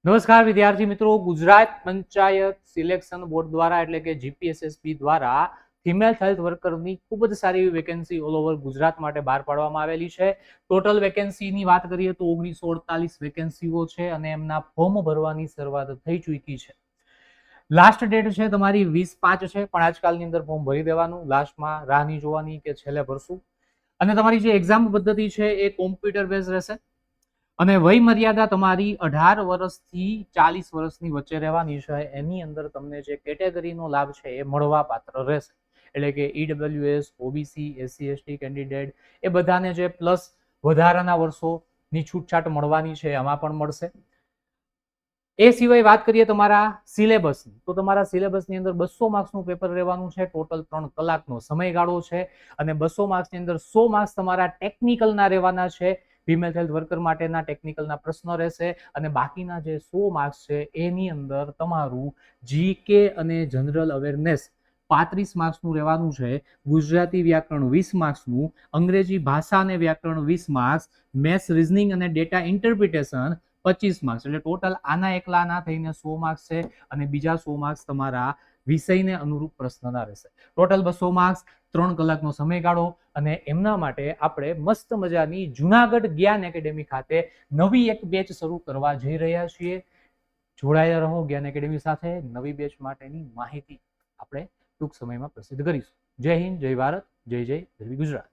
નમસ્કાર વિદ્યાર્થી મિત્રો, ગુજરાત પંચાયત સિલેક્શન બોર્ડ દ્વારા એટલે કે જીપીએસએસબી દ્વારા ફિમેલ હેલ્થ વર્કરની ખૂબ જ સારી એવી વેકેન્સી ઓલ ઓવર ગુજરાત માટે બહાર પાડવામાં આવેલી છે. ટોટલ વેકેન્સીની વાત કરીએ તો 1948 વેકેન્સીઓ છે અને એમના ફોર્મ ભરવાની શરૂઆત થઈ ચૂકી છે. લાસ્ટ ડેટ છે તમારી 20/5 છે, પણ આજકાલની અંદર ફોર્મ ભરી દેવાનું, લાસ્ટમાં રાહ નહીં જોવાની કે છેલ્લે ભરશું. અને તમારી જે એક્ઝામ પદ્ધતિ છે એ કોમ્પ્યુટર બેઝ રહેશે અને વય મર્યાદા તમારી 18 વર્ષથી 40 વર્ષની વચ્ચે રહેવાની છે. એની અંદર તમને જે કેટેગરીનો લાભ છે એ મળવા પાત્ર રહેશે, એટલે કે EWS, OBC, SC ST candidate એ બધાને જે પ્લસ વધારાના વર્ષોની છૂટછાટ મળવાની છે એમાં પણ મળશે. એ સિવાય વાત કરીએ તમારા સિલેબસની, તો તમારા સિલેબસની અંદર 200 માર્ક્સનું પેપર રહેવાનું છે. ટોટલ 3 કલાકનો સમયગાળો છે અને 200 માર્ક્સની અંદર 100 માર્ક્સ તમારા ટેકનિકલના રહેવાના છે. ફિમેલ હેલ્થ વર્કર માટેના ટેકનિકલના પ્રશ્નો રહેશે અને બાકીના જે 100 માર્ક્સ છે એની અંદર તમારું જીકે અને જનરલ અવેરનેસ 35 માર્ક્સનું રહેવાનું છે. ગુજરાતી વ્યાકરણ 20 માર્ક્સનું, અંગ્રેજી ભાષા અને વ્યાકરણ 20 માર્ક્સ, મેથ્સ, રીઝનિંગ અને ડેટા ઇન્ટરપ્રિટેશન 25 માર્ક્સ. એટલે ટોટલ આના એકલાના થઈને 100 માર્ક્સ છે અને બીજા 100 માર્ક્સ તમારા વિષયને અનુરૂપ પ્રશ્નના રહેશે. ટોટલ 200 માર્ક્સ, 3 કલાકનો સમયગાળો અને એમના માટે આપણે મસ્ત મજાની જુનાગઢ જ્ઞાન એકેડેમી ખાતે નવી એક બેચ શરૂ કરવા જઈ રહ્યા છીએ. જોડાયેલા રહો જ્ઞાન એકેડેમી સાથે. નવી બેચ માટેની માહિતી આપણે ટૂંક સમયમાં પ્રસિદ્ધ કરીશું. જય હિન્દ, જય ભારત, જય જય ગરવી ગુજરાત.